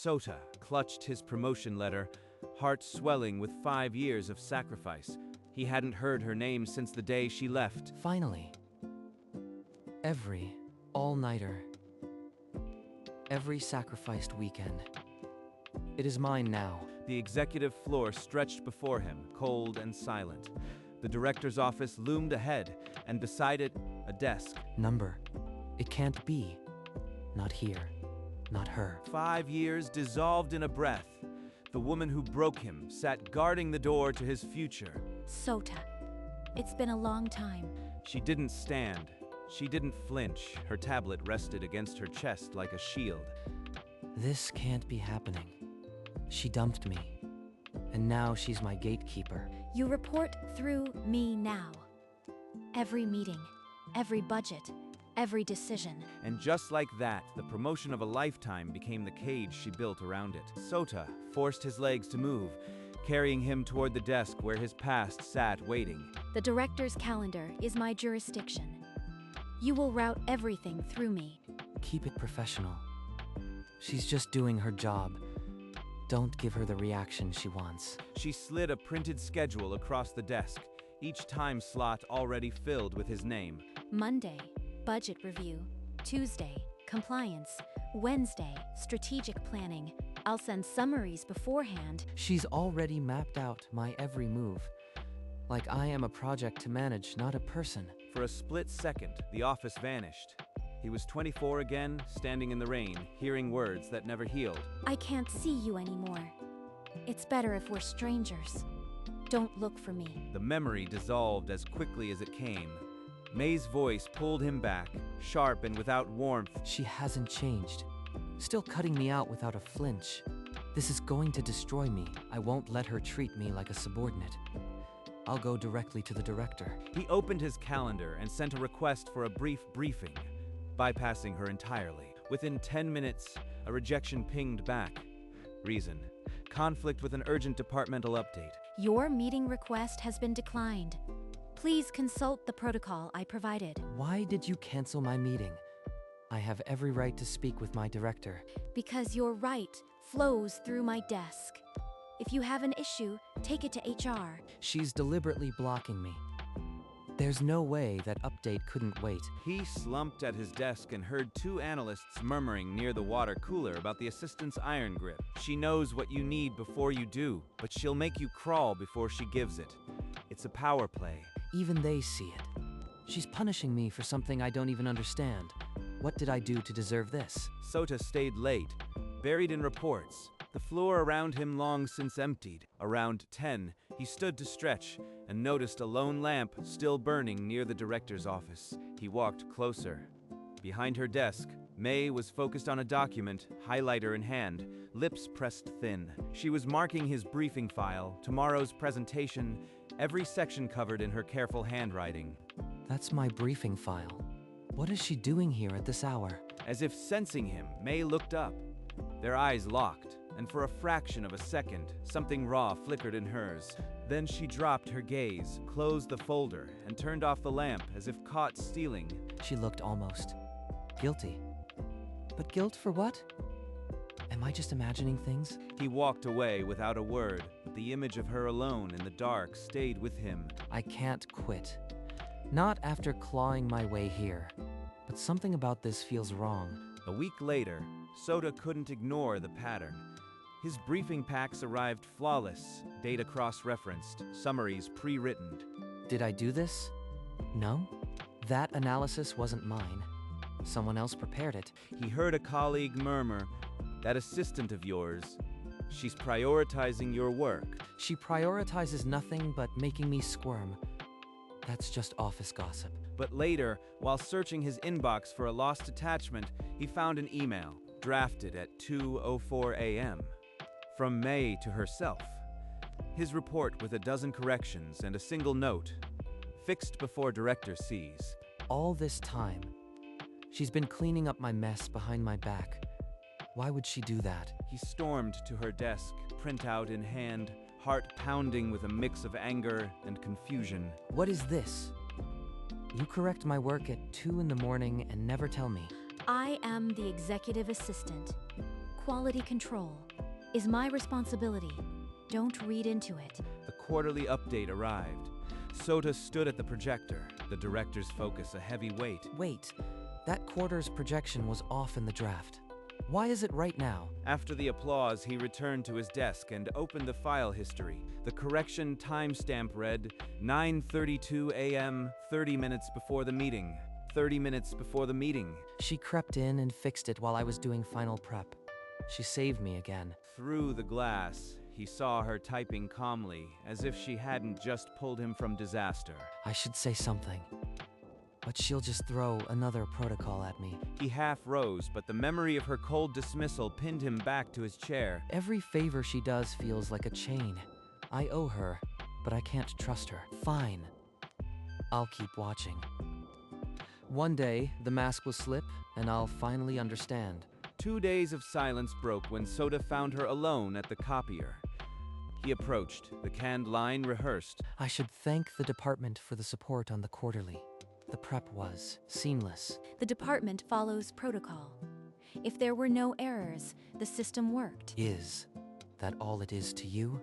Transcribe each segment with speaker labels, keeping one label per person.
Speaker 1: Sota clutched his promotion letter, heart swelling with 5 years of sacrifice. He hadn't heard her name since the day she left.
Speaker 2: Finally. Every all-nighter. Every sacrificed weekend. It is mine now.
Speaker 1: The executive floor stretched before him, cold and silent. The director's office loomed ahead, and beside it, a desk.
Speaker 2: Number. It can't be. Not here. Not her.
Speaker 1: 5 years dissolved in a breath. The woman who broke him sat guarding the door to his future.
Speaker 3: Sota. It's been a long time.
Speaker 1: She didn't stand. She didn't flinch. Her tablet rested against her chest like a shield.
Speaker 2: This can't be happening. She dumped me. And now she's my gatekeeper.
Speaker 3: You report through me now. Every meeting, every budget, every decision.
Speaker 1: And just like that, the promotion of a lifetime became the cage she built around it. Sota forced his legs to move, carrying him toward the desk where his past sat waiting.
Speaker 3: The director's calendar is my jurisdiction. You will route everything through me.
Speaker 2: Keep it professional. She's just doing her job. Don't give her the reaction she wants.
Speaker 1: She slid a printed schedule across the desk, each time slot already filled with his name.
Speaker 3: Monday, budget review. Tuesday, compliance. Wednesday, strategic planning. I'll send summaries beforehand.
Speaker 2: She's already mapped out my every move. Like I am a project to manage, not a person.
Speaker 1: For a split second, the office vanished. He was 24 again, standing in the rain, hearing words that never healed.
Speaker 3: I can't see you anymore. It's better if we're strangers. Don't look for me.
Speaker 1: The memory dissolved as quickly as it came. May's voice pulled him back, sharp and without warmth.
Speaker 2: She hasn't changed. Still cutting me out without a flinch. This is going to destroy me. I won't let her treat me like a subordinate. I'll go directly to the director.
Speaker 1: He opened his calendar and sent a request for a brief briefing, bypassing her entirely. Within 10 minutes, a rejection pinged back. Reason: conflict with an urgent departmental update.
Speaker 3: Your meeting request has been declined. Please consult the protocol I provided.
Speaker 2: Why did you cancel my meeting? I have every right to speak with my director.
Speaker 3: Because your right flows through my desk. If you have an issue, take it to HR.
Speaker 2: She's deliberately blocking me. There's no way that update couldn't wait.
Speaker 1: He slumped at his desk and heard 2 analysts murmuring near the water cooler about the assistant's iron grip. She knows what you need before you do, but she'll make you crawl before she gives it. It's a power play.
Speaker 2: Even they see it. She's punishing me for something I don't even understand. What did I do to deserve this?
Speaker 1: Sota stayed late, buried in reports. The floor around him long since emptied. Around 10, he stood to stretch and noticed a lone lamp still burning near the director's office. He walked closer. Behind her desk, May was focused on a document, highlighter in hand, lips pressed thin. She was marking his briefing file, tomorrow's presentation, every section covered in her careful handwriting.
Speaker 2: That's my briefing file. What is she doing here at this hour?
Speaker 1: As if sensing him, May looked up. Their eyes locked, and for a fraction of a second, something raw flickered in hers. Then she dropped her gaze, closed the folder, and turned off the lamp as if caught stealing.
Speaker 2: She looked almost guilty. But guilt for what? Am I just imagining things?
Speaker 1: He walked away without a word, but the image of her alone in the dark stayed with him.
Speaker 2: I can't quit. Not after clawing my way here. But something about this feels wrong.
Speaker 1: A week later, Sota couldn't ignore the pattern. His briefing packs arrived flawless, data cross-referenced, summaries pre-written.
Speaker 2: Did I do this? No. That analysis wasn't mine. Someone else prepared it.
Speaker 1: He heard a colleague murmur, "That assistant of yours, she's prioritizing your work."
Speaker 2: She prioritizes nothing but making me squirm. That's just office gossip.
Speaker 1: But later, while searching his inbox for a lost attachment, he found an email, drafted at 2:04 a.m. from May to herself. His report with a dozen corrections and a single note, fixed before director sees.
Speaker 2: All this time, she's been cleaning up my mess behind my back. Why would she do that?
Speaker 1: He stormed to her desk, printout in hand, heart pounding with a mix of anger and confusion.
Speaker 2: What is this? You correct my work at 2 in the morning and never tell me.
Speaker 3: I am the executive assistant. Quality control is my responsibility. Don't read into it.
Speaker 1: The quarterly update arrived. Sota stood at the projector, the director's focus a heavy weight.
Speaker 2: Wait, that quarter's projection was off in the draft. Why is it right now?
Speaker 1: After the applause, he returned to his desk and opened the file history. The correction timestamp read 9:32 a.m., 30 minutes before the meeting. 30 minutes before the meeting.
Speaker 2: She crept in and fixed it while I was doing final prep. She saved me again.
Speaker 1: Through the glass, he saw her typing calmly, as if she hadn't just pulled him from disaster.
Speaker 2: I should say something, but she'll just throw another protocol at me.
Speaker 1: He half rose, but the memory of her cold dismissal pinned him back to his chair.
Speaker 2: Every favor she does feels like a chain. I owe her, but I can't trust her. Fine. I'll keep watching. One day, the mask will slip, and I'll finally understand.
Speaker 1: 2 days of silence broke when Sota found her alone at the copier. He approached, the canned line rehearsed.
Speaker 2: I should thank the department for the support on the quarterly. The prep was seamless.
Speaker 3: The department follows protocol. If there were no errors, the system worked.
Speaker 2: Is that all it is to you?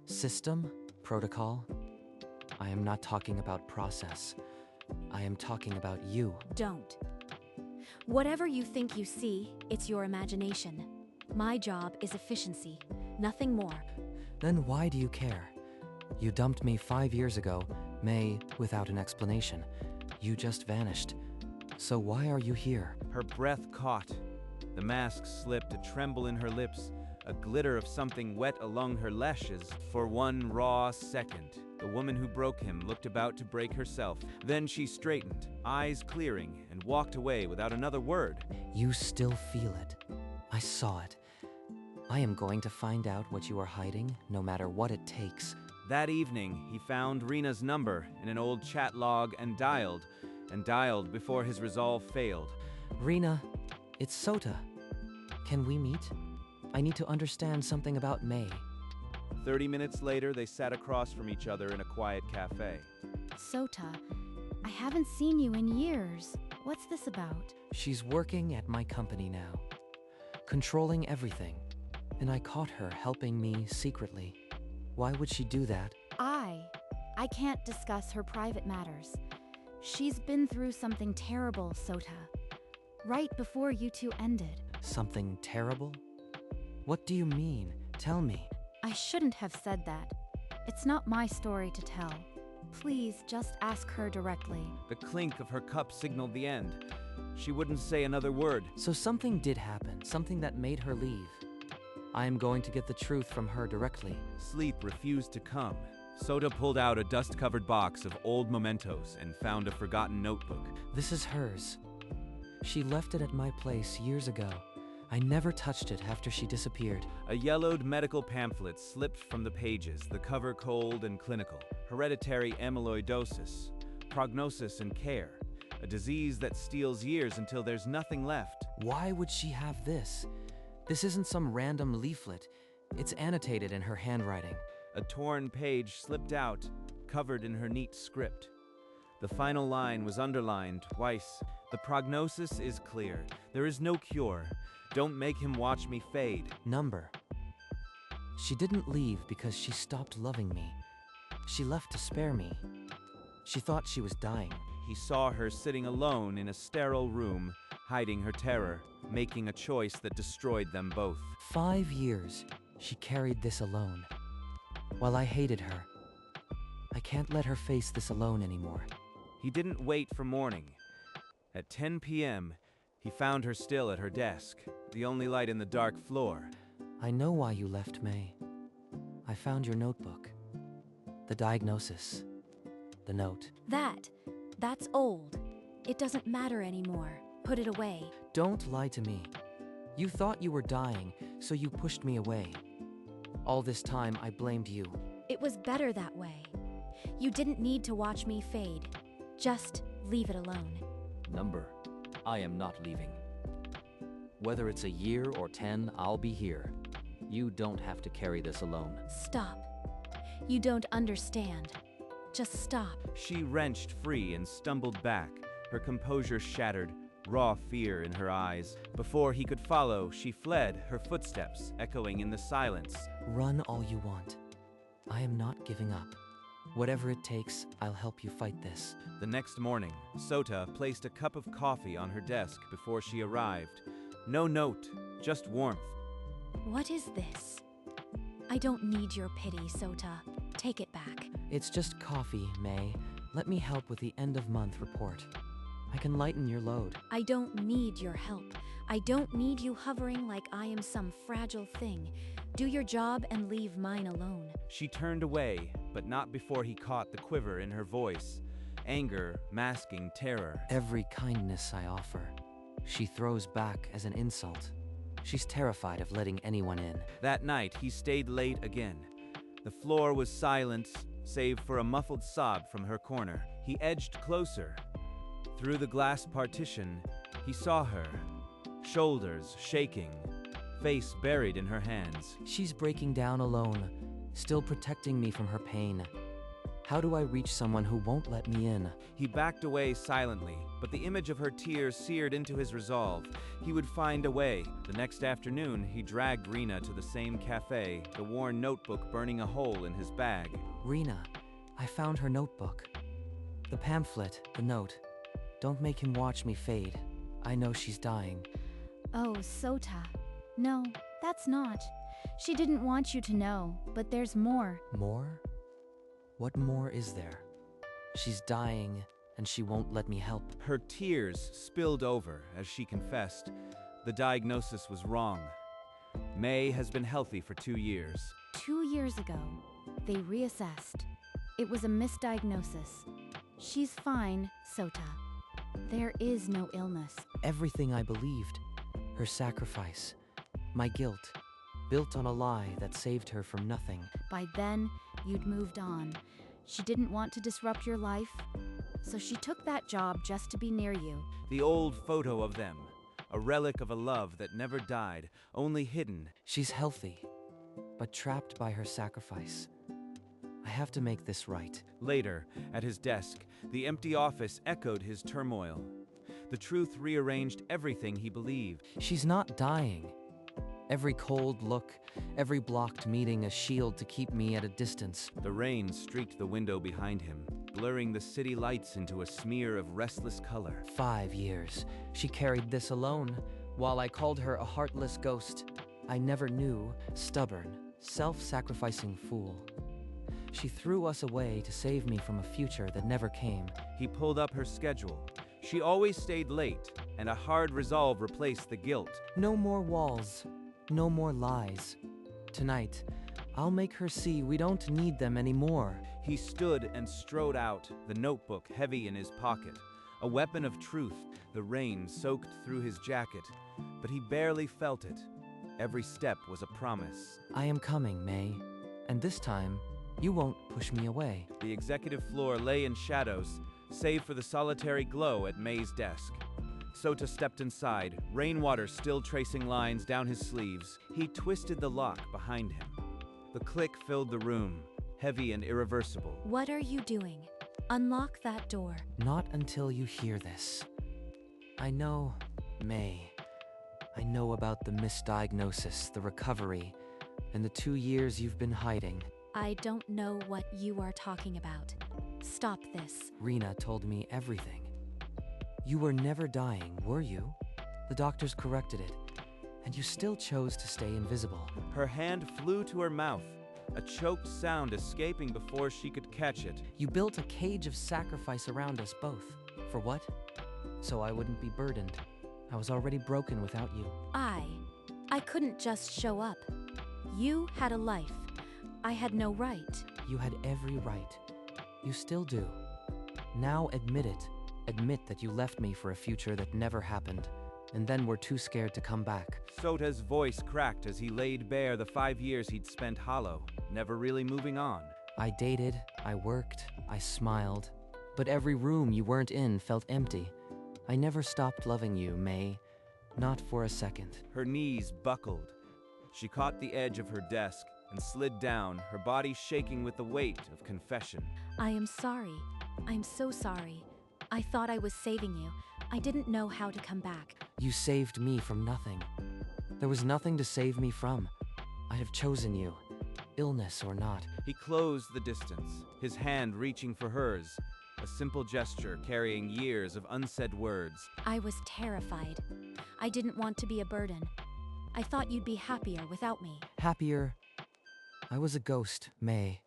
Speaker 2: System? Protocol? I am not talking about process. I am talking about you.
Speaker 3: Don't. Whatever you think you see, it's your imagination. My job is efficiency, nothing more.
Speaker 2: Then why do you care? You dumped me 5 years ago, May, without an explanation. You just vanished. So why are you here?
Speaker 1: Her breath caught. The mask slipped, a tremble in her lips, a glitter of something wet along her lashes. For one raw second, the woman who broke him looked about to break herself. Then she straightened, eyes clearing, and walked away without another word.
Speaker 2: You still feel it. I saw it. I am going to find out what you are hiding, no matter what it takes.
Speaker 1: That evening, he found Rena's number in an old chat log and dialed before his resolve failed.
Speaker 2: Rena, it's Sota. Can we meet? I need to understand something about May.
Speaker 1: 30 minutes later, they sat across from each other in a quiet cafe.
Speaker 4: Sota, I haven't seen you in years. What's this about?
Speaker 2: She's working at my company now, controlling everything, and I caught her helping me secretly. Why would she do that?
Speaker 4: I can't discuss her private matters. She's been through something terrible, Sota. Right before you two ended.
Speaker 2: Something terrible? What do you mean? Tell me.
Speaker 4: I shouldn't have said that. It's not my story to tell. Please just ask her directly.
Speaker 1: The clink of her cup signaled the end. She wouldn't say another word.
Speaker 2: So something did happen, something that made her leave. I am going to get the truth from her directly.
Speaker 1: Sleep refused to come. Sota pulled out a dust-covered box of old mementos and found a forgotten notebook.
Speaker 2: This is hers. She left it at my place years ago. I never touched it after she disappeared.
Speaker 1: A yellowed medical pamphlet slipped from the pages, the cover cold and clinical. Hereditary amyloidosis, prognosis and care. A disease that steals years until there's nothing left.
Speaker 2: Why would she have this? This isn't some random leaflet. It's annotated in her handwriting.
Speaker 1: A torn page slipped out, covered in her neat script. The final line was underlined twice. The prognosis is clear. There is no cure. Don't make him watch me fade.
Speaker 2: Number. She didn't leave because she stopped loving me. She left to spare me. She thought she was dying.
Speaker 1: He saw her sitting alone in a sterile room, hiding her terror, making a choice that destroyed them both.
Speaker 2: 5 years, she carried this alone. While I hated her, I can't let her face this alone anymore.
Speaker 1: He didn't wait for morning. At 10 p.m., he found her still at her desk, the only light in the dark floor.
Speaker 2: I know why you left, May. I found your notebook. The diagnosis. The note.
Speaker 3: That's old. It doesn't matter anymore. Put it away.
Speaker 2: Don't lie to me. You thought you were dying, so you pushed me away. All this time, I blamed you.
Speaker 3: It was better that way. You didn't need to watch me fade. Just leave it alone.
Speaker 5: Number, I am not leaving. Whether it's a year or 10, I'll be here. You don't have to carry this alone.
Speaker 3: Stop. You don't understand. Just stop.
Speaker 1: She wrenched free and stumbled back, her composure shattered, raw fear in her eyes. Before he could follow, she fled, her footsteps echoing in the silence.
Speaker 2: Run all you want. I am not giving up. Whatever it takes, I'll help you fight this.
Speaker 1: The next morning, Sota placed a cup of coffee on her desk before she arrived. No note, just warmth.
Speaker 3: What is this? I don't need your pity, Sota. Take it back.
Speaker 2: It's just coffee, May. Let me help with the end-of-month report. I can lighten your load.
Speaker 3: I don't need your help. I don't need you hovering like I am some fragile thing. Do your job and leave mine alone.
Speaker 1: She turned away, but not before he caught the quiver in her voice. Anger masking terror.
Speaker 2: Every kindness I offer, she throws back as an insult. She's terrified of letting anyone in.
Speaker 1: That night, he stayed late again. The floor was silent, save for a muffled sob from her corner. He edged closer. Through the glass partition, he saw her, shoulders shaking, face buried in her hands.
Speaker 2: She's breaking down alone, still protecting me from her pain. How do I reach someone who won't let me in?
Speaker 1: He backed away silently, but the image of her tears seared into his resolve. He would find a way. The next afternoon, he dragged Rena to the same cafe, the worn notebook burning a hole in his bag.
Speaker 2: Rena, I found her notebook. The pamphlet, the note. Don't make him watch me fade. I know she's dying.
Speaker 4: Oh, Sota. No, that's not. She didn't want you to know, but there's more.
Speaker 2: More? What more is there? She's dying, and she won't let me help.
Speaker 1: Her tears spilled over as she confessed. The diagnosis was wrong. May has been healthy for 2 years.
Speaker 4: 2 years ago, they reassessed. It was a misdiagnosis. She's fine, Sota. There is no illness.
Speaker 2: Everything I believed, her sacrifice, my guilt, built on a lie that saved her from nothing.
Speaker 4: By then, you'd moved on. She didn't want to disrupt your life, so she took that job just to be near you.
Speaker 1: The old photo of them, a relic of a love that never died, only hidden.
Speaker 2: She's healthy, but trapped by her sacrifice. I have to make this right.
Speaker 1: Later, at his desk, the empty office echoed his turmoil. The truth rearranged everything he believed.
Speaker 2: She's not dying. Every cold look, every blocked meeting a shield to keep me at a distance.
Speaker 1: The rain streaked the window behind him, blurring the city lights into a smear of restless color.
Speaker 2: 5 years. She carried this alone, while I called her a heartless ghost. I never knew, stubborn, self-sacrificing fool. She threw us away to save me from a future that never came.
Speaker 1: He pulled up her schedule. She always stayed late, and a hard resolve replaced the guilt.
Speaker 2: No more walls. No more lies. Tonight, I'll make her see we don't need them anymore.
Speaker 1: He stood and strode out, the notebook heavy in his pocket. A weapon of truth. The rain soaked through his jacket, but he barely felt it. Every step was a promise.
Speaker 2: I am coming, May. And this time, you won't push me away.
Speaker 1: The executive floor lay in shadows, save for the solitary glow at May's desk. Sota stepped inside, rainwater still tracing lines down his sleeves. He twisted the lock behind him. The click filled the room, heavy and irreversible.
Speaker 3: What are you doing? Unlock that door.
Speaker 2: Not until you hear this. I know, May. I know about the misdiagnosis, the recovery, and the 2 years you've been hiding.
Speaker 3: I don't know what you are talking about. Stop this.
Speaker 2: Rena told me everything. You were never dying, were you? The doctors corrected it, and you still chose to stay invisible.
Speaker 1: Her hand flew to her mouth, a choked sound escaping before she could catch it.
Speaker 2: You built a cage of sacrifice around us both. For what? So I wouldn't be burdened. I was already broken without you.
Speaker 3: I couldn't just show up. You had a life. I had no right.
Speaker 2: You had every right. You still do. Now admit it. Admit that you left me for a future that never happened, and then were too scared to come back.
Speaker 1: Sota's voice cracked as he laid bare the 5 years he'd spent hollow, never really moving on.
Speaker 2: I dated, I worked, I smiled, but every room you weren't in felt empty. I never stopped loving you, May. Not for a second.
Speaker 1: Her knees buckled. She caught the edge of her desk and slid down, her body shaking with the weight of confession.
Speaker 3: I am sorry. I'm so sorry. I thought I was saving you. I didn't know how to come back.
Speaker 2: You saved me from nothing. There was nothing to save me from. I'd have chosen you, illness or not.
Speaker 1: He closed the distance, his hand reaching for hers, a simple gesture carrying years of unsaid words.
Speaker 3: I was terrified. I didn't want to be a burden. I thought you'd be happier without me.
Speaker 2: Happier. I was a ghost, May.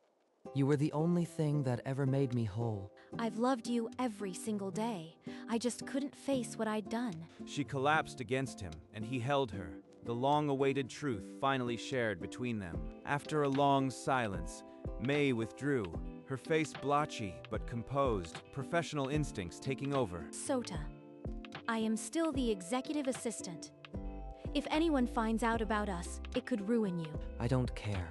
Speaker 2: You were the only thing that ever made me whole.
Speaker 3: I've loved you every single day. I just couldn't face what I'd done.
Speaker 1: She collapsed against him, and he held her, the long-awaited truth finally shared between them. After a long silence, May withdrew, her face blotchy but composed, professional instincts taking over.
Speaker 3: Sota, I am still the executive assistant. If anyone finds out about us, it could ruin you.
Speaker 2: I don't care.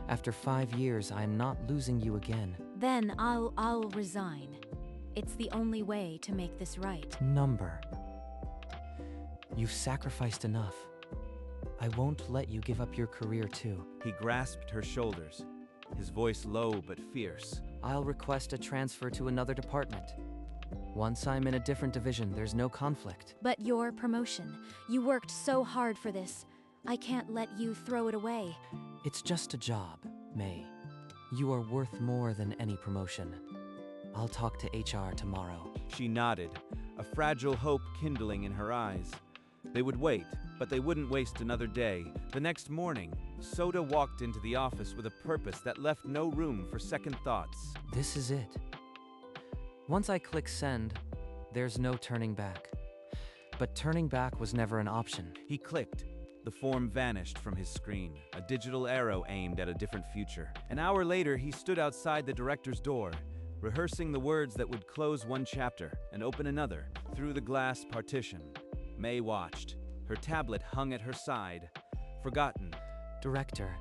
Speaker 2: After 5 years, I am not losing you again.
Speaker 3: Then I'll resign. It's the only way to make this right.
Speaker 2: Number. You've sacrificed enough. I won't let you give up your career too.
Speaker 1: He grasped her shoulders, his voice low but fierce.
Speaker 2: I'll request a transfer to another department. Once I'm in a different division, there's no conflict.
Speaker 3: But your promotion, you worked so hard for this. I can't let you throw it away.
Speaker 2: It's just a job, May. You are worth more than any promotion. I'll talk to HR tomorrow.
Speaker 1: She nodded, a fragile hope kindling in her eyes. They would wait, but they wouldn't waste another day. The next morning, Sota walked into the office with a purpose that left no room for second thoughts.
Speaker 2: This is it. Once I click send, there's no turning back. But turning back was never an option.
Speaker 1: He clicked. The form vanished from his screen, a digital arrow aimed at a different future. An hour later, he stood outside the director's door, rehearsing the words that would close one chapter and open another through the glass partition. May watched. Her tablet hung at her side. Forgotten.
Speaker 2: Director,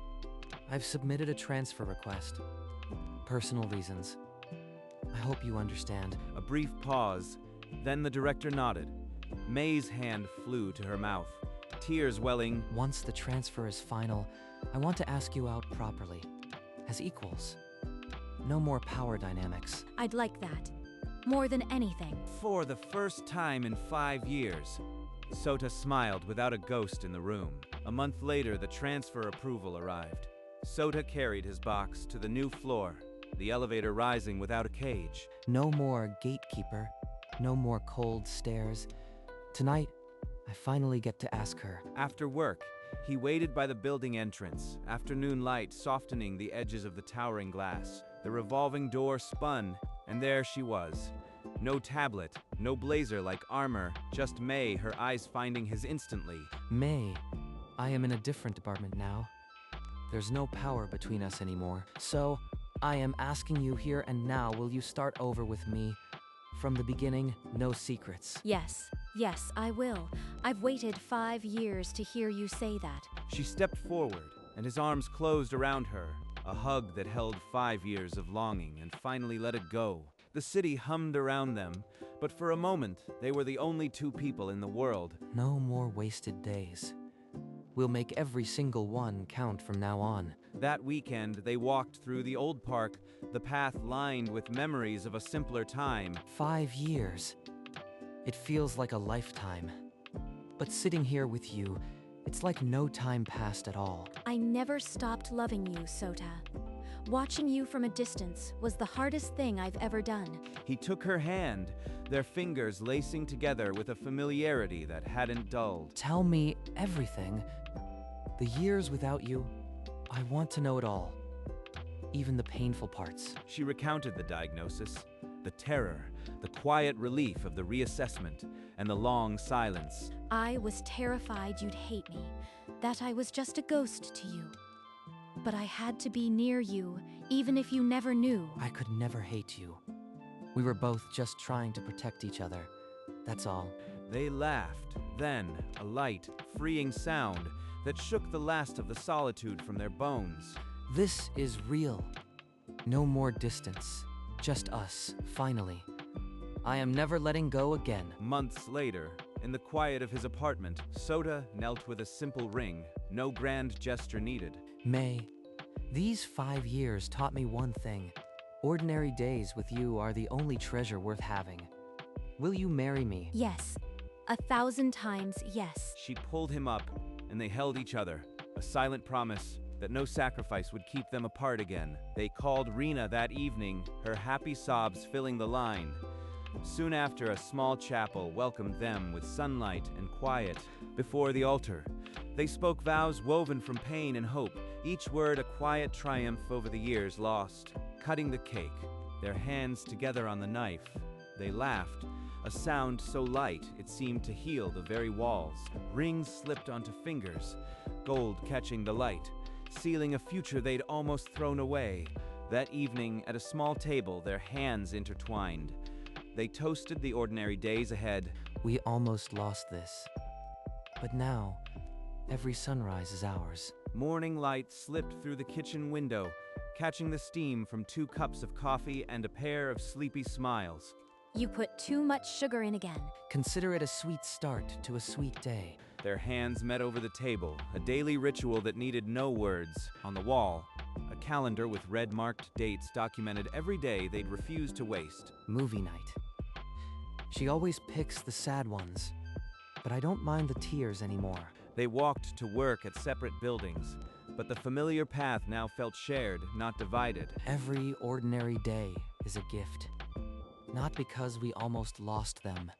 Speaker 2: I've submitted a transfer request. Personal reasons. I hope you understand.
Speaker 1: A brief pause, then the director nodded. May's hand flew to her mouth, tears welling.
Speaker 2: Once the transfer is final, I want to ask you out properly, as equals. No more power dynamics.
Speaker 3: I'd like that. More than anything.
Speaker 1: For the first time in 5 years, Sota smiled without a ghost in the room. A month later, the transfer approval arrived. Sota carried his box to the new floor, the elevator rising without a cage.
Speaker 2: No more gatekeeper. No more cold stares. Tonight, I finally get to ask her.
Speaker 1: After work, he waited by the building entrance, afternoon light softening the edges of the towering glass. The revolving door spun, and there she was. No tablet, no blazer-like armor, just May, her eyes finding his instantly.
Speaker 2: May, I am in a different department now. There's no power between us anymore. So, I am asking you here and now, will you start over with me? From the beginning, no secrets.
Speaker 3: Yes, I will. I've waited 5 years to hear you say that.
Speaker 1: She stepped forward, and his arms closed around her, a hug that held 5 years of longing and finally let it go. The city hummed around them, but for a moment, they were the only two people in the world.
Speaker 2: No more wasted days. We'll make every single one count from now on.
Speaker 1: That weekend, they walked through the old park, the path lined with memories of a simpler time.
Speaker 2: 5 years. It feels like a lifetime. But sitting here with you, it's like no time passed at all.
Speaker 3: I never stopped loving you, Sota. Watching you from a distance was the hardest thing I've ever done.
Speaker 1: He took her hand, their fingers lacing together with a familiarity that hadn't dulled.
Speaker 2: Tell me everything. The years without you, I want to know it all. Even the painful parts.
Speaker 1: She recounted the diagnosis, the terror, the quiet relief of the reassessment, and the long silence.
Speaker 3: I was terrified you'd hate me, that I was just a ghost to you. But I had to be near you, even if you never knew.
Speaker 2: I could never hate you. We were both just trying to protect each other. That's all.
Speaker 1: They laughed. Then, a light, freeing sound that shook the last of the solitude from their bones.
Speaker 2: This is real. No more distance. Just us, finally. I am never letting go again.
Speaker 1: Months later, in the quiet of his apartment, Sota knelt with a simple ring, no grand gesture needed.
Speaker 2: May, these 5 years taught me one thing. Ordinary days with you are the only treasure worth having. Will you marry me?
Speaker 3: Yes. 1,000 times yes.
Speaker 1: She pulled him up, and they held each other, a silent promise that no sacrifice would keep them apart again. They called Rena that evening, her happy sobs filling the line. Soon after, a small chapel welcomed them with sunlight and quiet. Before the altar, they spoke vows woven from pain and hope, each word a quiet triumph over the years lost. Cutting the cake, their hands together on the knife, they laughed, a sound so light it seemed to heal the very walls. Rings slipped onto fingers, gold catching the light, sealing a future they'd almost thrown away. That evening, at a small table, their hands intertwined. They toasted the ordinary days ahead.
Speaker 2: We almost lost this. But now, every sunrise is ours.
Speaker 1: Morning light slipped through the kitchen window, catching the steam from 2 cups of coffee and a pair of sleepy smiles.
Speaker 3: You put too much sugar in again.
Speaker 2: Consider it a sweet start to a sweet day.
Speaker 1: Their hands met over the table, a daily ritual that needed no words. On the wall, a calendar with red-marked dates documented every day they'd refused to waste.
Speaker 2: Movie night. She always picks the sad ones, but I don't mind the tears anymore.
Speaker 1: They walked to work at separate buildings, but the familiar path now felt shared, not divided.
Speaker 2: Every ordinary day is a gift. Not because we almost lost them,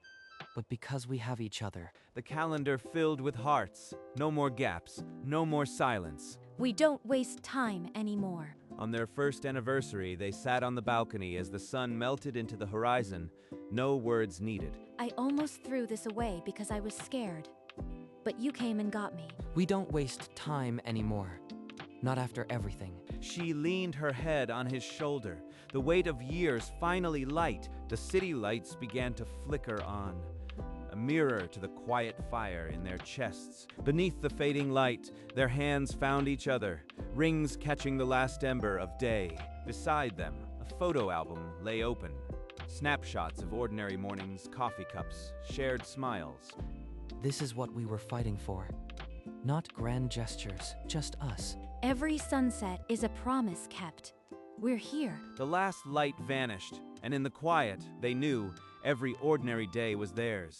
Speaker 2: but because we have each other.
Speaker 1: The calendar filled with hearts. No more gaps, no more silence.
Speaker 3: We don't waste time anymore.
Speaker 1: On their first anniversary, they sat on the balcony as the sun melted into the horizon. No words needed.
Speaker 3: I almost threw this away because I was scared. But you came and got me.
Speaker 2: We don't waste time anymore. Not after everything.
Speaker 1: She leaned her head on his shoulder. The weight of years finally light. The city lights began to flicker on, a mirror to the quiet fire in their chests. Beneath the fading light, their hands found each other, rings catching the last ember of day. Beside them, a photo album lay open. Snapshots of ordinary mornings, coffee cups, shared smiles.
Speaker 2: This is what we were fighting for. Not grand gestures, just us.
Speaker 3: Every sunset is a promise kept. We're here.
Speaker 1: The last light vanished, and in the quiet, they knew every ordinary day was theirs.